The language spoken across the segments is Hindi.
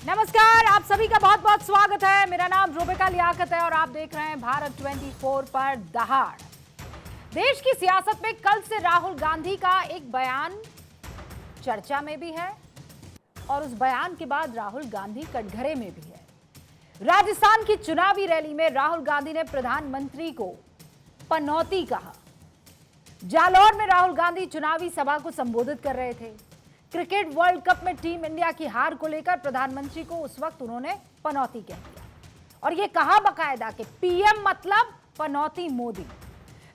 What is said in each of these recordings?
नमस्कार, आप सभी का बहुत बहुत स्वागत है। मेरा नाम रूबिका लियाकत है और आप देख रहे हैं भारत 24 पर दहाड़। देश की सियासत में कल से राहुल गांधी का एक बयान चर्चा में भी है और उस बयान के बाद राहुल गांधी कटघरे में भी है। राजस्थान की चुनावी रैली में राहुल गांधी ने प्रधानमंत्री को पनौती कहा। जालौर में राहुल गांधी चुनावी सभा को संबोधित कर रहे थे। क्रिकेट वर्ल्ड कप में टीम इंडिया की हार को लेकर प्रधानमंत्री को उस वक्त उन्होंने पनौती कह दिया और यह कहा बकायदा कि पीएम मतलब पनौती मोदी।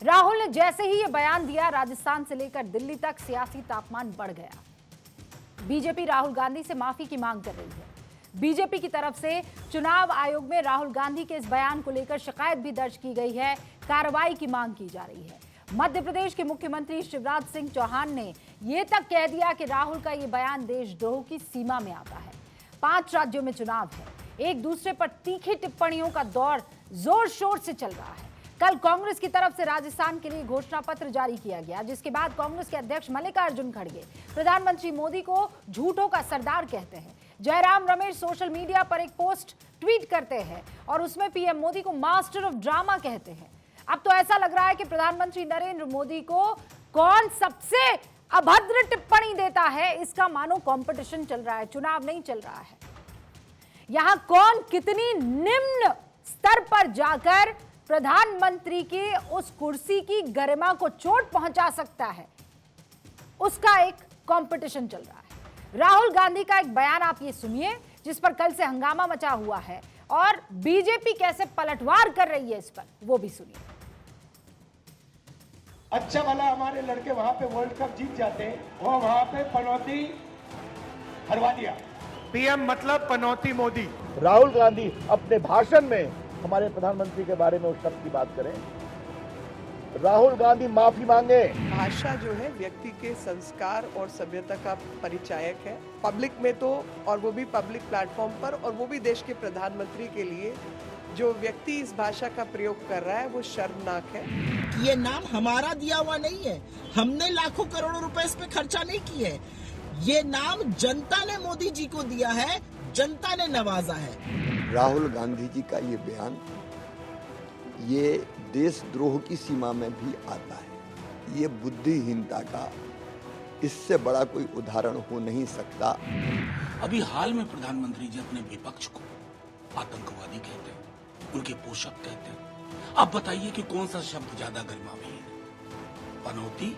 राहुल ने जैसे ही यह बयान दिया, राजस्थान से लेकर दिल्ली तक सियासी तापमान बढ़ गया। बीजेपी राहुल गांधी से माफी की मांग कर रही है। बीजेपी की तरफ से चुनाव आयोग में राहुल गांधी के इस बयान को लेकर शिकायत भी दर्ज की गई है। कार्रवाई की मांग की जा रही है। मध्य प्रदेश के मुख्यमंत्री शिवराज सिंह चौहान ने यह तक कह दिया कि राहुल का यह बयान देशद्रोह की सीमा में आता है। 5 राज्यों में चुनाव है। एक दूसरे पर तीखी टिप्पणियों का दौर जोर शोर से चल रहा है। कल कांग्रेस की तरफ से राजस्थान के लिए घोषणा पत्र जारी किया गया, जिसके बाद कांग्रेस के अध्यक्ष मल्लिकार्जुन खड़गे प्रधानमंत्री मोदी को झूठों का सरदार कहते हैं। जयराम रमेश सोशल मीडिया पर एक पोस्ट ट्वीट करते हैं और उसमें पीएम मोदी को मास्टर ऑफ ड्रामा कहते हैं। अब तो ऐसा लग रहा है कि प्रधानमंत्री नरेंद्र मोदी को कौन सबसे अभद्र टिप्पणी देता है, इसका मानो कंपटीशन चल रहा है, चुनाव नहीं चल रहा है। यहां कौन कितनी निम्न स्तर पर जाकर प्रधानमंत्री की उस कुर्सी की गरिमा को चोट पहुंचा सकता है, उसका एक कंपटीशन चल रहा है। राहुल गांधी का एक बयान आप ये सुनिए, जिस पर कल से हंगामा मचा हुआ है और बीजेपी कैसे पलटवार कर रही है इस पर, वो भी सुनिए। अच्छा भला हमारे लड़के वहां पे वर्ल्ड कप जीत जाते, वो वहां पे पनौती हरवा दिया। पीएम मतलब पनौती मोदी। राहुल गांधी अपने भाषण में हमारे प्रधानमंत्री के बारे में उस शब्द की बात करें। राहुल गांधी माफी मांगे। भाषा जो है व्यक्ति के संस्कार और सभ्यता का परिचायक है। पब्लिक में तो, और वो भी पब्लिक प्लेटफॉर्म पर, और वो भी देश के प्रधानमंत्री के लिए जो व्यक्ति इस भाषा का प्रयोग कर रहा है वो शर्मनाक है। ये नाम हमारा दिया हुआ नहीं है, हमने लाखों करोड़ों रुपए इस पे खर्चा नहीं किए। ये नाम जनता ने मोदी जी को दिया है, जनता ने नवाजा है। राहुल गांधी जी का ये बयान ये देशद्रोह की सीमा में भी आता है। ये बुद्धिहीनता का इससे बड़ा कोई उदाहरण हो नहीं सकता। अभी हाल में प्रधानमंत्री जी अपने विपक्ष को आतंकवादी कहते हैं, उनके पोषक कहते हैं। अब बताइए कि कौन सा शब्द ज्यादा गरिमामय है, पनौती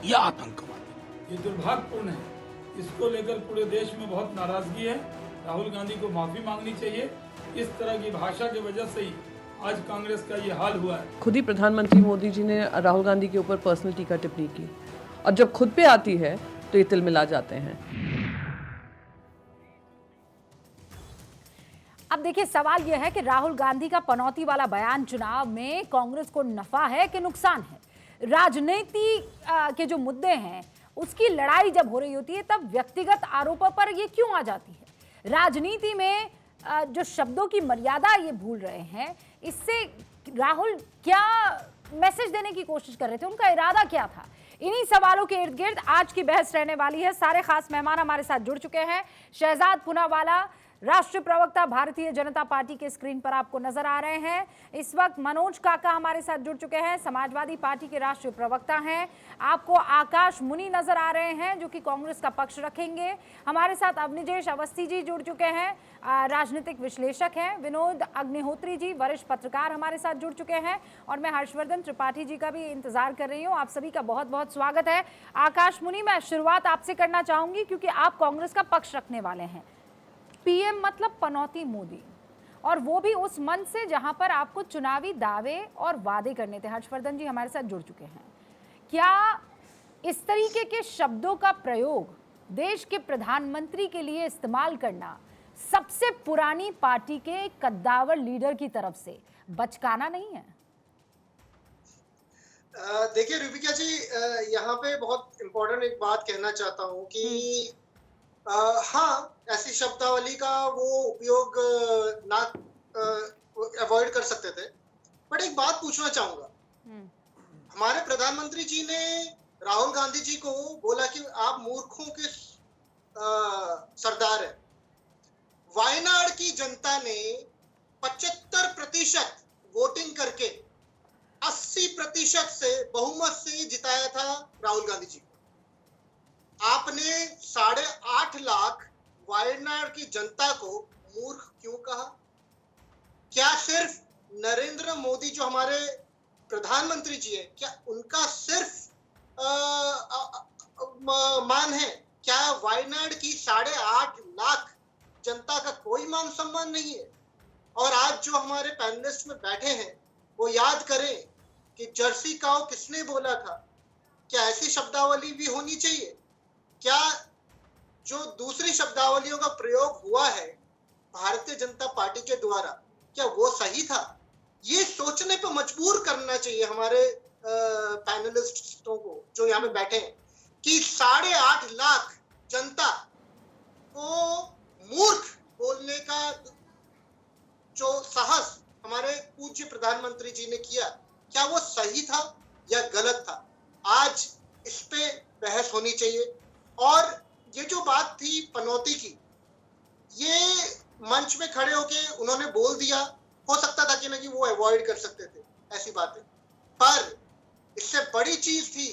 या आतंकवादी? ये दुर्भाग्यपूर्ण है। इसको लेकर पूरे देश में बहुत नाराजगी है। राहुल गांधी को माफी मांगनी चाहिए। इस तरह की भाषा की वजह से ही आज कांग्रेस का ये हाल हुआ है। खुद ही प्रधानमंत्री मोदी जी ने राहुल गांधी के ऊपर पर्सनल टीका टिप्पणी की और जब खुद पे आती है तो ये तिलमिला जाते हैं। अब देखिए, सवाल यह है कि राहुल गांधी का पनौती वाला बयान चुनाव में कांग्रेस को नफा है कि नुकसान है। राजनीति के जो मुद्दे हैं उसकी लड़ाई जब हो रही होती है तब व्यक्तिगत आरोपों पर ये क्यों आ जाती है? राजनीति में जो शब्दों की मर्यादा ये भूल रहे हैं, इससे राहुल क्या मैसेज देने की कोशिश कर रहे थे, उनका इरादा क्या था? इन्हीं सवालों के इर्द गिर्द आज की बहस रहने वाली है। सारे खास मेहमान हमारे साथ जुड़ चुके हैं। शहजाद पूनावाला, राष्ट्रीय प्रवक्ता भारतीय जनता पार्टी के स्क्रीन पर आपको नजर आ रहे हैं। इस वक्त मनोज काका हमारे साथ जुड़ चुके हैं, समाजवादी पार्टी के राष्ट्रीय प्रवक्ता हैं। आपको आकाश मुनि नजर आ रहे हैं जो कि कांग्रेस का पक्ष रखेंगे। हमारे साथ अवनिजेश अवस्थी जी जुड़ चुके हैं, राजनीतिक विश्लेषक हैं। विनोद अग्निहोत्री जी वरिष्ठ पत्रकार हमारे साथ जुड़ चुके हैं और मैं हर्षवर्धन त्रिपाठी जी का भी इंतजार कर रही हूँ। आप सभी का बहुत बहुत स्वागत है। आकाश मुनि, मैं शुरुआत आपसे करना चाहूंगी क्योंकि आप कांग्रेस का पक्ष रखने वाले हैं। पीएम मतलब पनौती मोदी, और वो भी उस मन से जहां पर आपको चुनावी दावे और वादे करने थे। हर्षवर्धन जी हमारे साथ जुड़ चुके हैं। क्या इस तरीके के शब्दों का प्रयोग देश के प्रधानमंत्री के लिए इस्तेमाल करना सबसे पुरानी पार्टी के कद्दावर लीडर की तरफ से बचकाना नहीं है? देखिए रूबिका जी, यहाँ पे बहुत इम्पोर्टेंट एक बात कहना चाहता हूँ कि हाँ, ऐसी शब्दावली का वो उपयोग ना अवॉइड कर सकते थे, बट एक बात पूछना चाहूंगा। हमारे प्रधानमंत्री जी ने राहुल गांधी जी को बोला कि आप मूर्खों के सरदार हैं। वायनाड की जनता ने 75% वोटिंग करके 80% से बहुमत से जिताया था राहुल गांधी जी को। आपने 8.5 लाख वायनाड की जनता को मूर्ख क्यों कहा? क्या सिर्फ नरेंद्र मोदी जो हमारे प्रधानमंत्री जी है, क्या उनका सिर्फ मान है? क्या वायनाड की 8.5 लाख जनता का कोई मान सम्मान नहीं है? और आज जो हमारे पैनलिस्ट में बैठे हैं वो याद करें कि जर्सी काऊ किसने बोला था? क्या ऐसी शब्दावली भी होनी चाहिए? क्या जो दूसरी शब्दावलियों का प्रयोग हुआ है भारतीय जनता पार्टी के द्वारा, क्या वो सही था? ये सोचने पर मजबूर करना चाहिए हमारे पैनलिस्टों को जो यहाँ पे बैठे हैं कि 8.5 लाख जनता को मूर्ख बोलने का जो साहस हमारे पूज्य प्रधानमंत्री जी ने किया, क्या वो सही था या गलत था? आज इस पे बहस होनी चाहिए। और ये जो बात थी पनौती की, ये मंच में खड़े होके उन्होंने बोल दिया, हो सकता था कि ना कि वो अवॉइड कर सकते थे ऐसी बातें, पर इससे बड़ी चीज थी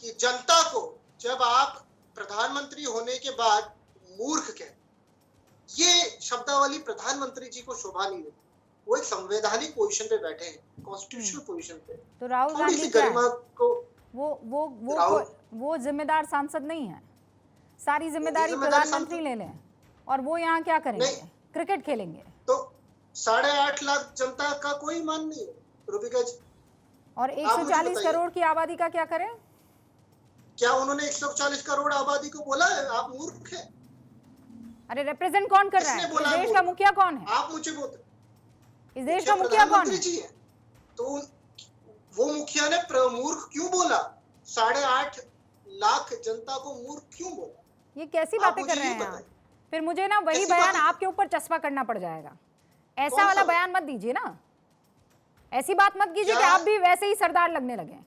कि जनता को जब आप प्रधानमंत्री होने के बाद मूर्ख कहें, ये शब्दावली प्रधानमंत्री जी को शोभा नहीं देती। वो एक संवैधानिक पोजीशन पे बैठे हैं, कॉन्स्टिट्यूशनल पोजीशन पे। तो राहुल गांधी को वो जिम्मेदार सांसद नहीं है। सारी जिम्मेदारी प्रधानमंत्री ले लें और वो यहाँ क्या करेंगे? क्रिकेट खेलेंगे। तो 8.5 लाख जनता का कोई मान नहीं है रूबिका जी। और 140 करोड़ की आबादी का क्या करें? क्या उन्होंने 140 करोड़ आबादी को बोला है आप मूर्ख है? अरे रिप्रेजेंट कौन कर रहा है? इस देश का मुखिया कौन है? आप मुझे बोलते, इस देश का मुखिया कौन है? जी है। तो वो मुखिया ने मूर्ख क्यों बोला? 8.5 लाख जनता को मूर्ख क्यों बोला? ये कैसी बातें कर रहे हैं आप? फिर मुझे ना वही बयान आपके ऊपर चस्पा करना पड़ जाएगा। ऐसा वाला बयान मत दीजिए ना, ऐसी बात मत कीजिए कि आप भी वैसे ही सरदार लगने लगे।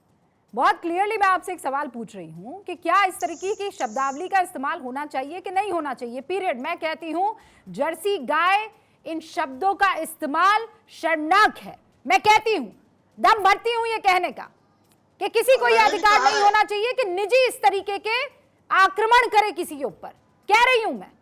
बहुत क्लियरली मैं आपसे एक सवाल पूछ रही हूं कि क्या इस तरीके की शब्दावली का इस्तेमाल होना चाहिए कि नहीं होना चाहिए, पीरियड। मैं कहती हूं जर्सी गाय, इन शब्दों का इस्तेमाल शर्मनाक है। मैं कहती हूं, दम भरती हूं ये कहने का कि किसी को यह अधिकार नहीं होना चाहिए कि निजी इस तरीके के आक्रमण करे किसी के ऊपर। कह रही हूं मैं,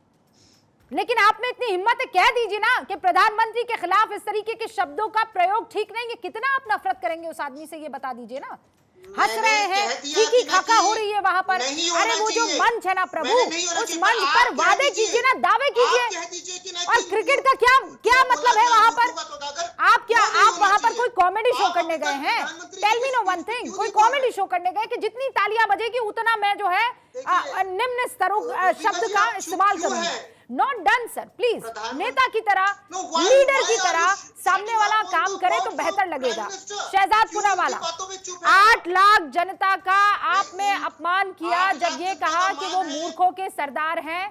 लेकिन आप में इतनी हिम्मत है, कह दीजिए ना कि प्रधानमंत्री के खिलाफ इस तरीके के शब्दों का प्रयोग ठीक नहीं है। कितना आप नफरत करेंगे उस आदमी से, ये बता दीजिए ना। हंस रहे हैं, चीखी खाका हो रही है वहां पर। अरे वो जो मंच है ना प्रभु, उस मंच पर वादे कीजिए ना, दावे कीजिए। और क्रिकेट का क्या मतलब है वहां पर? आप वहां पर कोई कॉमेडी शो करने गए हैं? Tell me no one thing, कोई कॉमेडी शो करने गए कि जितनी तालियां बजेगी उतना मैं जो है निम्न स्तरों शब्द का इस्तेमाल करूंगा? Not done sir, please. नेता की तरह, लीडर की तरह सामने वाला काम करे तो बेहतर लगेगा। शहजादपुरा वाला 8 लाख जनता का आपने अपमान किया जब ये कहा कि वो मूर्खों के सरदार हैं।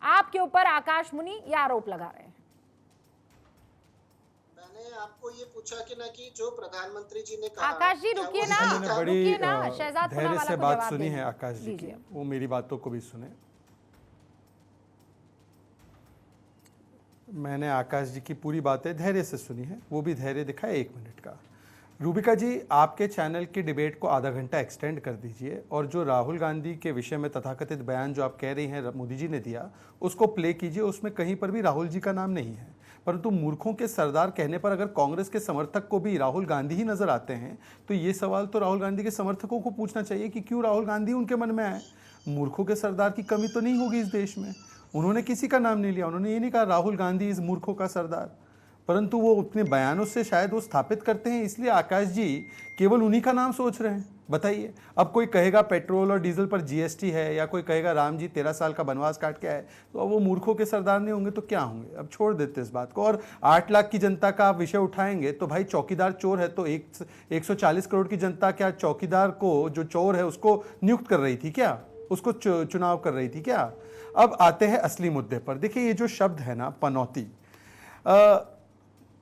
आपके ऊपर आकाश मुनि ये आरोप लगा रहे हैं। मैंने आपको ये पूछा कि ना कि जो प्रधानमंत्री जी ने कहा। आकाश जी रुकिए ना, रुकिए ना। शहजादपुरा वाला से बात सुनी है आकाश जी की, वो मेरी बातों को भी सुने। मैंने आकाश जी की पूरी बातें धैर्य से सुनी है, वो भी धैर्य दिखाए 1 मिनट का। रूबिका जी, आपके चैनल की डिबेट को आधा घंटा एक्सटेंड कर दीजिए और जो राहुल गांधी के विषय में तथाकथित बयान जो आप कह रही हैं मोदी जी ने दिया, उसको प्ले कीजिए। उसमें कहीं पर भी राहुल जी का नाम नहीं है, परंतु मूर्खों के सरदार कहने पर अगर कांग्रेस के समर्थक को भी राहुल गांधी ही नजर आते हैं तो ये सवाल तो राहुल गांधी के समर्थकों को पूछना चाहिए कि क्यों राहुल गांधी उनके मन में आए। मूर्खों के सरदार की कमी तो नहीं होगी इस देश में। उन्होंने किसी का नाम नहीं लिया, उन्होंने ये नहीं कहा राहुल गांधी इस मूर्खों का सरदार, परंतु वो अपने बयानों से शायद वो स्थापित करते हैं, इसलिए आकाश जी केवल उन्हीं का नाम सोच रहे हैं। बताइए, अब कोई कहेगा पेट्रोल और डीजल पर जीएसटी है, या कोई कहेगा राम जी 13 साल का बनवास काट के आए, तो अब वो मूर्खों के सरदार नहीं होंगे तो क्या होंगे? अब छोड़ देते इस बात को। और 8 लाख की जनता का आप विषय उठाएंगे तो भाई चौकीदार चोर है तो 140 करोड़ की जनता क्या चौकीदार को, जो चोर है उसको नियुक्त कर रही थी क्या? उसको चुनाव कर रही थी क्या? अब आते हैं असली मुद्दे पर। देखिए, ये जो शब्द है ना पनौती,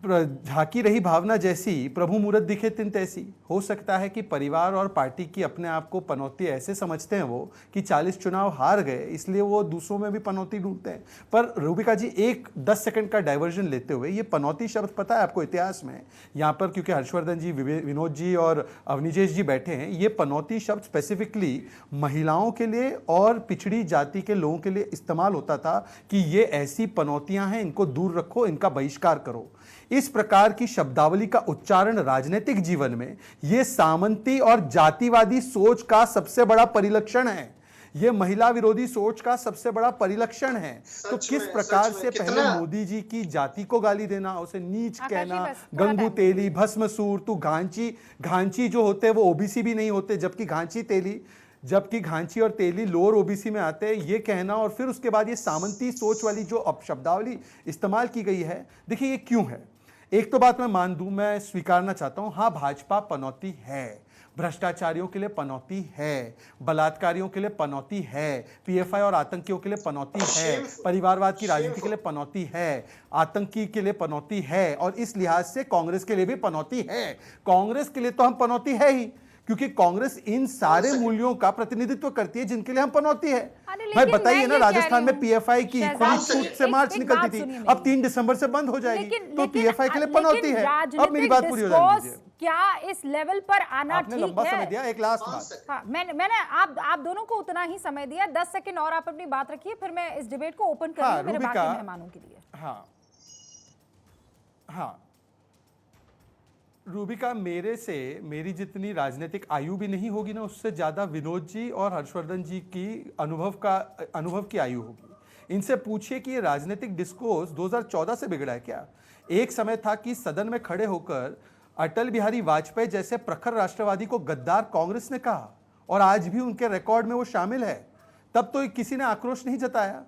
झांकी रही भावना जैसी प्रभु मूरत दिखे तिन तैसी। हो सकता है कि परिवार और पार्टी की अपने आप को पनौती ऐसे समझते हैं वो कि 40 चुनाव हार गए, इसलिए वो दूसरों में भी पनौती ढूंढते हैं। पर रूबिका जी, एक 10 सेकंड का डाइवर्जन लेते हुए, ये पनौती शब्द पता है आपको इतिहास में? यहाँ पर क्योंकि हर्षवर्धन जी, विनोद जी और अवनिजेश जी बैठे हैं, ये पनौती शब्द स्पेसिफिकली महिलाओं के लिए और पिछड़ी जाति के लोगों के लिए इस्तेमाल होता था कि ये ऐसी पनौतियां हैं, इनको दूर रखो, इनका बहिष्कार करो। इस प्रकार की शब्दावली का उच्चारण राजनीतिक जीवन में यह सामंती और जातिवादी सोच का सबसे बड़ा परिलक्षण है, यह महिला विरोधी सोच का सबसे बड़ा परिलक्षण है। तो किस प्रकार से पहले मोदी जी की जाति को गाली देना, उसे नीच कहना, गंगू तेली, भस्मसूर, तू घांची, घांची जो होते हैं वो ओबीसी भी नहीं होते, जबकि घांची और तेली लोअर ओबीसी में आते हैं, ये कहना, और फिर उसके बाद ये सामंती सोच वाली जो अब शब्दावली इस्तेमाल की गई है, देखिए ये क्यों है। एक तो बात मैं मान दूं, मैं स्वीकारना चाहता हूं, हाँ भाजपा पनौती है, भ्रष्टाचारियों के लिए पनौती है, बलात्कारियों के लिए पनौती है, पीएफआई और आतंकियों के लिए पनौती है, परिवारवाद की राजनीति के लिए पनौती है, आतंकी के लिए पनौती है, और इस लिहाज से कांग्रेस के लिए भी पनौती है। कांग्रेस के लिए तो हम पनौती है ही, क्योंकि कांग्रेस इन सारे मूल्यों का प्रतिनिधित्व करती है जिनके लिए हम पनौती है। भाई बताइए ना, राजस्थान में पीएफआई की छूट से मार्च निकलती थी, अब 3 दिसंबर से बंद हो जाएगी, तो पीएफआई के लिए पनौती है। अब मेरी बात पूरी हो जाएगी। क्या इस लेवल पर आना ठीक है? लंबा समय दिया, एक लास्ट बात। हाँ, मैंने आप दोनों को उतना ही समय दिया, 10 सेकंड और आप अपनी बात रखिए, फिर मैं इस डिबेट को ओपन करूंगी मेरे बाकी मेहमानों के लिए। हाँ रूबिका, मेरी जितनी राजनीतिक आयु भी नहीं होगी ना, उससे ज्यादा विनोद जी और हर्षवर्धन जी की अनुभव की आयु होगी। इनसे पूछिए कि ये राजनीतिक डिस्कोर्स 2014 से बिगड़ा है क्या? एक समय था कि सदन में खड़े होकर अटल बिहारी वाजपेयी जैसे प्रखर राष्ट्रवादी को गद्दार कांग्रेस ने कहा, और आज भी उनके रिकॉर्ड में वो शामिल है। तब तो किसी ने आक्रोश नहीं जताया।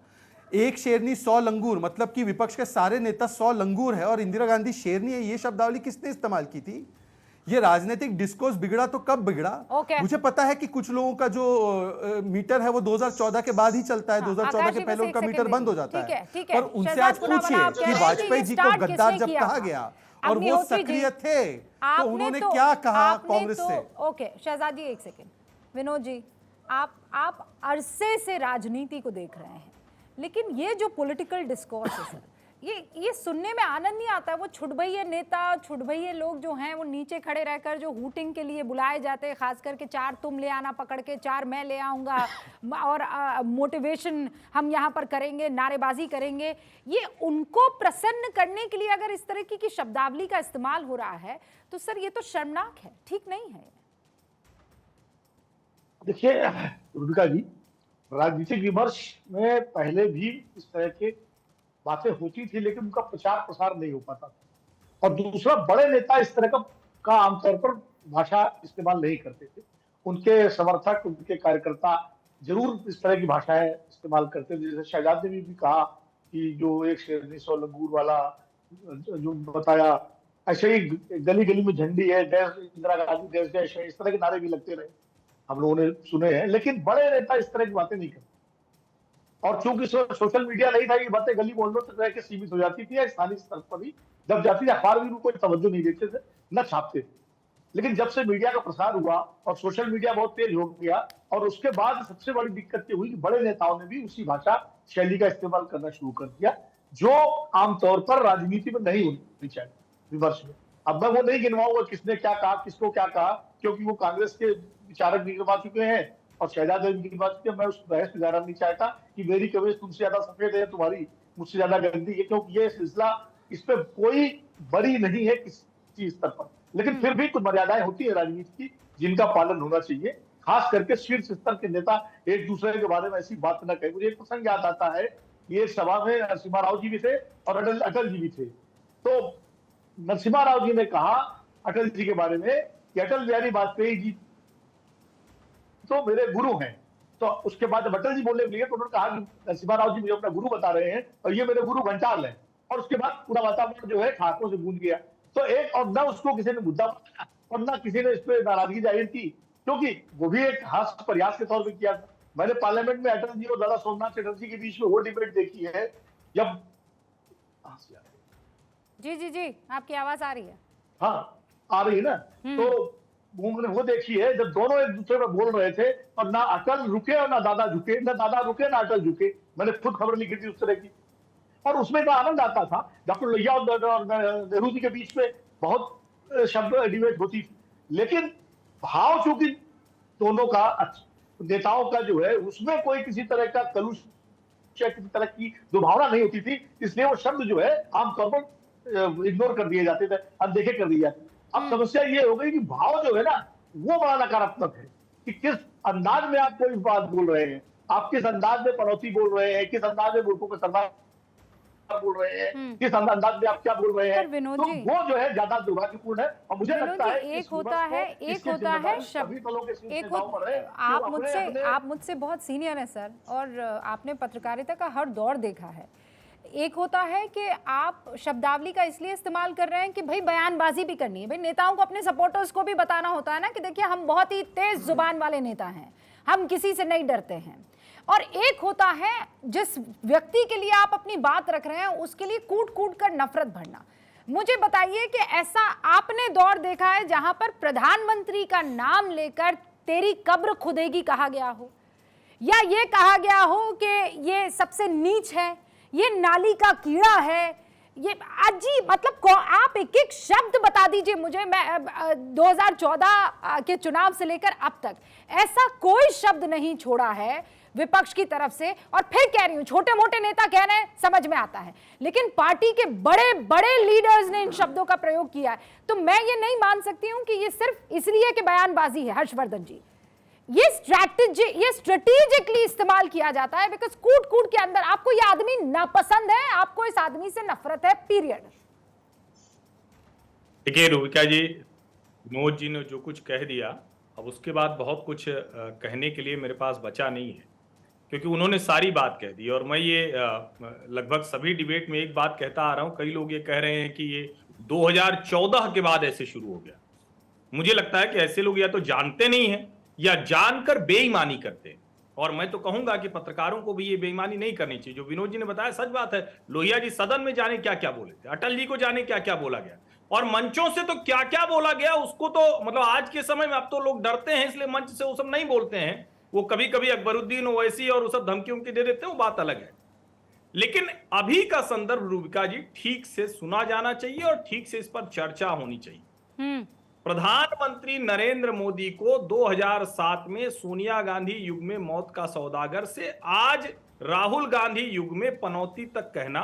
एक शेरनी 100 लंगूर, मतलब कि विपक्ष के सारे नेता 100 लंगूर है और इंदिरा गांधी शेरनी है, ये शब्दावली किसने इस्तेमाल की थी? ये राजनीतिक डिस्कोर्स बिगड़ा तो कब बिगड़ा? मुझे पता है कि कुछ लोगों का जो मीटर है वो 2014 के बाद ही चलता है, 2014 के पहले उनका मीटर बंद हो जाता है। पर उनसे आज पूछिए कि वाजपेयी जी को गद्दार जब कहा गया और वो सक्रिय थे, तो उन्होंने क्या कहा कांग्रेस से? ओके शहजाद जी, 1 सेकेंड। विनोद जी, आप अरसे से राजनीति को देख रहे हैं, लेकिन ये जो पॉलिटिकल डिस्कोर्स है सर, ये सुनने में आनंद नहीं आता। वो छुटभइये नेता, छुटभइये लोग जो हैं, वो नीचे खड़े रहकर जो हूटिंग के लिए बुलाए जाते हैं, खास करके 4 तुम ले आना पकड़ के, 4 मैं ले आऊँगा, और मोटिवेशन हम यहाँ पर करेंगे, नारेबाजी करेंगे, ये उनको प्रसन्न करने के लिए अगर इस तरह की शब्दावली का इस्तेमाल हो रहा है, तो सर ये तो शर्मनाक है, ठीक नहीं है। देखिए रूबिका जी, राजनीतिक विमर्श में पहले भी इस तरह के बातें होती थी, लेकिन उनका प्रचार प्रसार नहीं हो पाता था। और दूसरा, बड़े नेता इस तरह का आमतौर पर भाषा इस्तेमाल नहीं करते थे। उनके समर्थक, उनके कार्यकर्ता जरूर इस तरह की भाषाएं इस्तेमाल करते थे। जैसे शहजाद ने भी कहा कि जो एक शेरनी 100 लंगूर वाला जो बताया, ऐसे ही गली गली में झंडी है, इंदिरा गांधी देश देश है, इस तरह के नारे भी लगते रहे, हम लोगों ने सुने हैं। लेकिन बड़े नेता इस तरह की बातें नहीं करते। और चूंकि सोशल मीडिया नहीं था, ये बातें गली मोहल्लों तक रह के सीमित हो जाती थी, स्थानीय स्तर पर भी जब जाती थी, अखबार भी उनको तवज्जो नहीं देते थे, न छापते थे। लेकिन जब से मीडिया का प्रसार हुआ और सोशल मीडिया बहुत तेज हो गया, और उसके बाद सबसे बड़ी दिक्कत ये हुई कि बड़े नेताओं ने भी उसी भाषा शैली का इस्तेमाल करना शुरू कर दिया, जो आमतौर पर राजनीति में नहीं होनी चाहिए विमर्श में। अब मैं वो नहीं गिनवाऊंगा किसने क्या कहा, किसको क्या कहा, क्योंकि वो कांग्रेस के विचारक भी गिनवा चुके हैं और शहजाद भी गिनवा चुके हैं। मैं उस बहस में जाना नहीं चाहता कि मेरी कमीज तुमसे ज्यादा सफेद है, तुम्हारी मुझसे ज्यादा गंदी है, क्योंकि ये सिलसिला, इस पे कोई बड़ी नहीं है किसी स्तर पर। लेकिन फिर भी कुछ मर्यादाएं होती है राजनीति की, जिनका पालन होना चाहिए। खास करके शीर्ष स्तर के नेता एक दूसरे के बारे में ऐसी बात न कहें। मुझे एक प्रसंग याद आता है, ये सभा में नरसिम्हा राव जी भी थे और अटल जी भी थे। तो नरसिम्हा राव जी ने कहा अटल जी के बारे में कि अटल बिहारी वाजपेयी जी तो मेरे गुरु हैं। तो उसके बाद जब अटल जी बोलने के लिए, तो उन्होंने कहा कि नरसिम्हा राव जी मुझे अपना गुरु बता रहे हैं और ये मेरे गुरु घंटाल हैं। और उसके बाद पूरा वातावरण जो है ठाकों से गूंज गया। तो एक, और न उसको किसी ने मुद्दा और न किसी ने इस पर नाराजगी जाहिर की, क्योंकि वो भी एक हास्य प्रयास के तौर पर किया था। मैंने पार्लियामेंट में अटल जी और दादा सोमनाथ चटर्जी के बीच में वो डिबेट देखी है, जब जी जी जी, आपकी आवाज आ रही है। हाँ, आ रही है ना। तो वो देखिए, जब दोनों एक दूसरे में बोल रहे थे और ना अटल रुके और ना दादा झुके, ना दादा रुके ना अटल झुके, मैंने खुद खबर लिखी थी उस तरह की, और उसमें तो आनंद आता था। डॉक्टर लोहिया और नेहरू जी के बीच में बहुत शब्द डिबेट होती थी, लेकिन भाव चूंकि दोनों का नेताओं का जो है उसमें कोई किसी तरह का कलुष या किसी तरह की दुर्भावना नहीं होती थी, इसलिए वो शब्द जो है आमतौर पर इग्नोर कर दिए जाते थे, अनदेखे कर दिए जाते थे। अब समस्या ये हो गई कि भाव जो है ना वो बड़ा नकारात्मक है कि किस अंदाज में आप कोई बात बोल रहे हैं, आप किस अंदाज में पनौती बोल रहे हैं, किस अंदाज में मुल्कों के सरदार बोल रहे हैं, किस अंदाज में आप क्या बोल रहे हैं। तो वो जो है ज्यादा दुर्भाग्यपूर्ण है। और मुझे लगता है एक होता है शब्द, आप मुझसे बहुत सीनियर हैं सर, और आपने पत्रकारिता का हर दौर देखा है। एक होता है कि आप शब्दावली का इसलिए इस्तेमाल कर रहे हैं कि भाई बयानबाजी भी करनी है, भाई नेताओं को अपने सपोर्टर्स को भी बताना होता है ना कि देखिए हम बहुत ही तेज जुबान वाले नेता हैं, हम किसी से नहीं डरते हैं। और एक होता है जिस व्यक्ति के लिए आप अपनी बात रख रहे हैं उसके लिए कूट कूट कर नफरत भरना। मुझे बताइए कि ऐसा आपने दौर देखा है जहां पर प्रधानमंत्री का नाम लेकर तेरी कब्र खुदेगी कहा गया हो, या ये कहा गया हो कि ये सबसे नीच है, ये नाली का कीड़ा है, ये अजीब, मतलब आप एक एक शब्द बता दीजिए मुझे। मैं 2014 के चुनाव से लेकर अब तक ऐसा कोई शब्द नहीं छोड़ा है विपक्ष की तरफ से। और फिर कह रही हूं, छोटे मोटे नेता कह रहे हैं समझ में आता है, लेकिन पार्टी के बड़े बड़े लीडर्स ने इन शब्दों का प्रयोग किया है। तो मैं ये नहीं मान सकती हूं कि ये सिर्फ इसलिए कि बयानबाजी है। हर्षवर्धन जी, ये स्ट्रेटेजिकली इस्तेमाल किया जाता है, बिकॉज कूट कूट के अंदर आपको ये आदमी नापसंद है, आपको इस आदमी से नफरत है, पीरियड। देखिए रूबिका जी, विनोद जी ने जो कुछ कह दिया, अब उसके बाद बहुत कुछ कहने के लिए मेरे पास बचा नहीं है, क्योंकि उन्होंने सारी बात कह दी। और मैं ये लगभग सभी डिबेट में एक बात कहता आ रहा हूं, कई लोग ये कह रहे हैं कि ये 2014 के बाद ऐसे शुरू हो गया। मुझे लगता है कि ऐसे लोग या तो जानते नहीं हैं या जानकर बेईमानी करते हैं। और मैं तो कहूंगा कि पत्रकारों को भी ये बेईमानी नहीं करनी चाहिए। जो विनोद जी ने बताया सच बात है, लोहिया जी सदन में जाने क्या क्या बोले थे, अटल जी को जाने क्या क्या बोला गया, और मंचों से तो क्या क्या बोला गया उसको तो मतलब आज के समय में अब तो लोग डरते हैं, इसलिए मंच से वो सब नहीं बोलते हैं। वो कभी कभी अकबरुद्दीन ओवैसी और वो सब धमकियों की दे देते हैं, वो बात अलग है। लेकिन अभी का संदर्भ रूबिका जी ठीक से सुना जाना चाहिए और ठीक से इस पर चर्चा होनी चाहिए। प्रधानमंत्री नरेंद्र मोदी को 2007 में सोनिया गांधी युग में मौत का सौदागर से आज राहुल गांधी युग में पनौती तक कहना,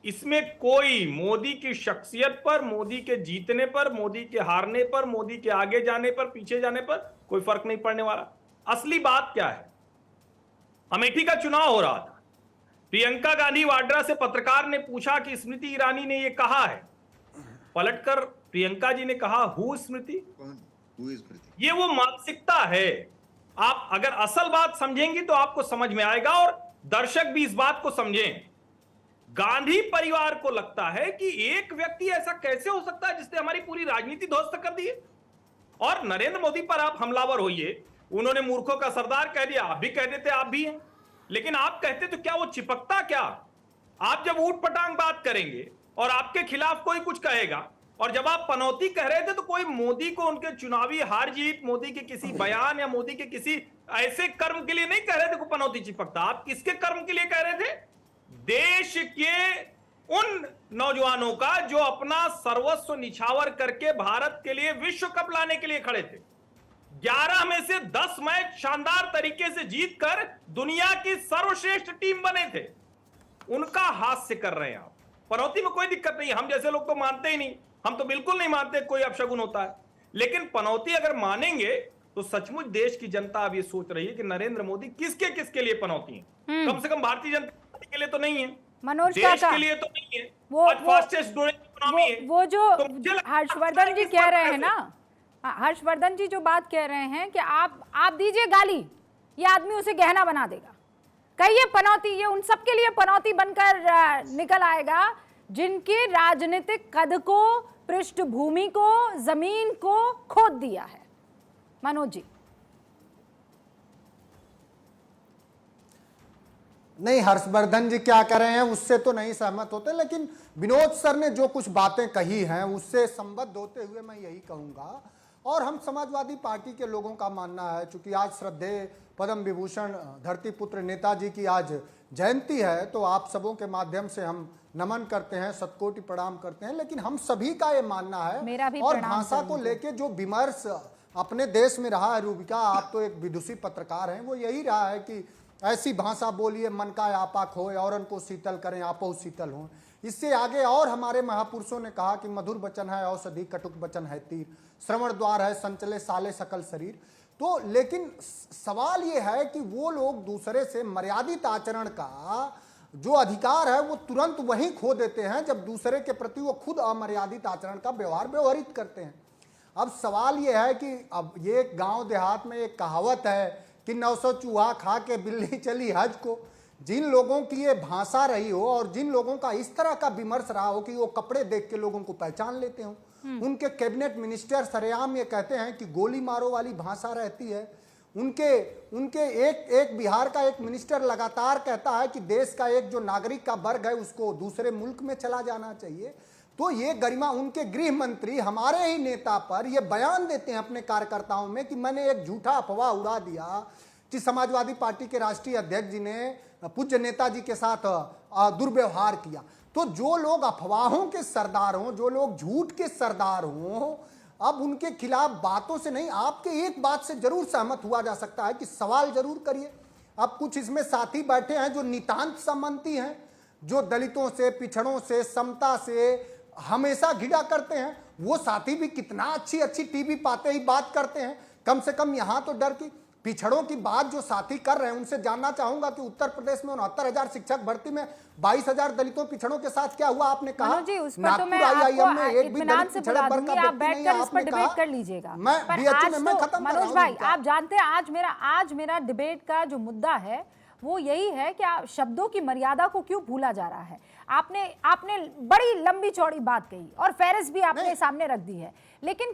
इसमें कोई मोदी की शख्सियत पर, मोदी के जीतने पर, मोदी के हारने पर, मोदी के आगे जाने पर, पीछे जाने पर कोई फर्क नहीं पड़ने वाला। असली बात क्या है, अमेठी का चुनाव हो रहा था, प्रियंका गांधी वाड्रा से पत्रकार ने पूछा कि स्मृति ईरानी ने यह कहा है, पलटकर प्रियंका जी ने कहा हु स्मृति। ये वो मानसिकता है। आप अगर असल बात समझेंगी तो आपको समझ में आएगा, और दर्शक भी इस बात को समझें। गांधी परिवार को लगता है कि एक व्यक्ति ऐसा कैसे हो सकता है जिसने हमारी पूरी राजनीति ध्वस्त कर दी है, और नरेंद्र मोदी पर आप हमलावर होइए। उन्होंने मूर्खों का सरदार कह दिया, आप भी कह देते आप भी हैं, लेकिन आप कहते तो क्या वो चिपकता क्या? आप जब ऊट पटांग बात करेंगे और आपके खिलाफ कोई कुछ कहेगा, और जब आप पनौती कह रहे थे तो कोई मोदी को उनके चुनावी हार जीत, मोदी के किसी बयान या मोदी के किसी ऐसे कर्म के लिए नहीं कह रहे थे को पनौती चिपकता। आप किसके कर्म के लिए कह रहे थे? देश के उन नौजवानों का जो अपना सर्वस्व निछावर करके भारत के लिए विश्व कप लाने के लिए खड़े थे। 11 में से 10 मैच शानदार तरीके से जीतकर दुनिया की सर्वश्रेष्ठ टीम बने थे, उनका हास्य कर रहे हैं आप। पनौती में कोई दिक्कत नहीं, हम जैसे लोग तो मानते ही नहीं, हम तो बिल्कुल नहीं मानते कोई अपशगुन होता है। लेकिन पनौती अगर मानेंगे तो सचमुच देश की जनता अब ये सोच रही है कि नरेंद्र मोदी किसके किसके लिए पनौती है। कम से कम भारतीय जनता पार्टी के लिए तो नहीं है, मनोज देश के लिए तो नहीं है। वो जो हर्षवर्धन जी कह रहे हैं ना, हर्षवर्धन जी जो बात कह रहे हैं कि आप दीजिए गाली, ये आदमी उसे गहना बना देगा। कहिए पनौती, ये उन सबके लिए पनौती बनकर निकल आएगा जिनके राजनीतिक कद को, पृष्ठभूमि को, जमीन को खोद दिया है। मनोज जी। नहीं, हर्षवर्धन जी क्या कर रहे हैं उससे तो नहीं सहमत होते, लेकिन विनोद सर ने जो कुछ बातें कही हैं उससे संबद्ध होते हुए मैं यही कहूंगा। और हम समाजवादी पार्टी के लोगों का मानना है, चूंकि आज श्रद्धेय पद्म विभूषण धरतीपुत्र नेताजी की आज जयंती है, तो आप सबों के माध्यम से हम नमन करते हैं, शतकोटि प्रणाम करते हैं। लेकिन हम सभी का ये मानना है, मेरा भी और प्रणाम भाषा सर को उनको। लेके जो विमर्श अपने देश में रहा है, रूबिका आप तो एक विदुषी पत्रकार हैं, वो यही रहा है कि ऐसी भाषा बोलिए मन का आपा खोए, औरन को शीतल करें आपो शीतल हो। इससे आगे और हमारे महापुरुषों ने कहा कि मधुर वचन है औषधि, कटुक वचन है तीर, श्रवण द्वार है संचले साले सकल शरीर। तो लेकिन सवाल ये है कि वो लोग दूसरे से मर्यादित आचरण का जो अधिकार है वो तुरंत वहीं खो देते हैं जब दूसरे के प्रति वो खुद अमर्यादित आचरण का व्यवहार व्यवहारित करते हैं। अब सवाल ये है कि अब ये गांव देहात में एक कहावत है कि 900 चूहा खा के बिल्ली चली हज को। जिन लोगों की ये भाषा रही हो और जिन लोगों का इस तरह का विमर्श रहा हो कि वो कपड़े देख के लोगों को पहचान लेते हो, उनके कैबिनेट मिनिस्टर सरेआम ये कहते हैं कि गोली मारो वाली भाषा रहती है। उनके एक बिहार का एक मिनिस्टर लगातार कहता है कि देश का एक जो नागरिक का वर्ग है उसको दूसरे मुल्क में चला जाना चाहिए। तो ये गरिमा, उनके गृह मंत्री हमारे ही नेता पर ये बयान देते हैं अपने कार्यकर्ताओं में कि मैंने एक झूठा अफवाह उड़ा दिया कि समाजवादी पार्टी के राष्ट्रीय अध्यक्ष जी ने पूज्य नेताजी के साथ दुर्व्यवहार किया। तो जो लोग अफवाहों के सरदार हों, जो लोग झूठ के सरदार हों, अब उनके खिलाफ बातों से नहीं, आपके एक बात से जरूर सहमत हुआ जा सकता है कि सवाल जरूर करिए। अब कुछ इसमें साथी बैठे हैं जो नितांत सम्मति हैं, जो दलितों से, पिछड़ों से, समता से हमेशा घिरा करते हैं। वो साथी भी कितना अच्छी अच्छी टीवी पाते ही बात करते हैं। कम से कम यहाँ तो डर की पिछड़ों की बात जो साथी कर रहे हैं उनसे जानना चाहूंगा कि उत्तर प्रदेश में 69,000 शिक्षक भर्ती में 22,000 दलितों पिछड़ों के साथ क्या हुआ? आपने कहा जी, उस पर तो मैं आपको इत्मीनान से बुला दूंगी, आप बैठकर इस पर डिबेट कर लीजिएगा। पर आज तो मनोज भाई, आप जानते हैं आज मेरा डिबेट का जो मुद्दा है वो यही है कि शब्दों की मर्यादा को क्यों भूला जा रहा है। आपने बड़ी लंबी चौड़ी बात कही और फेरिस भी आपने सामने रख दी है, लेकिन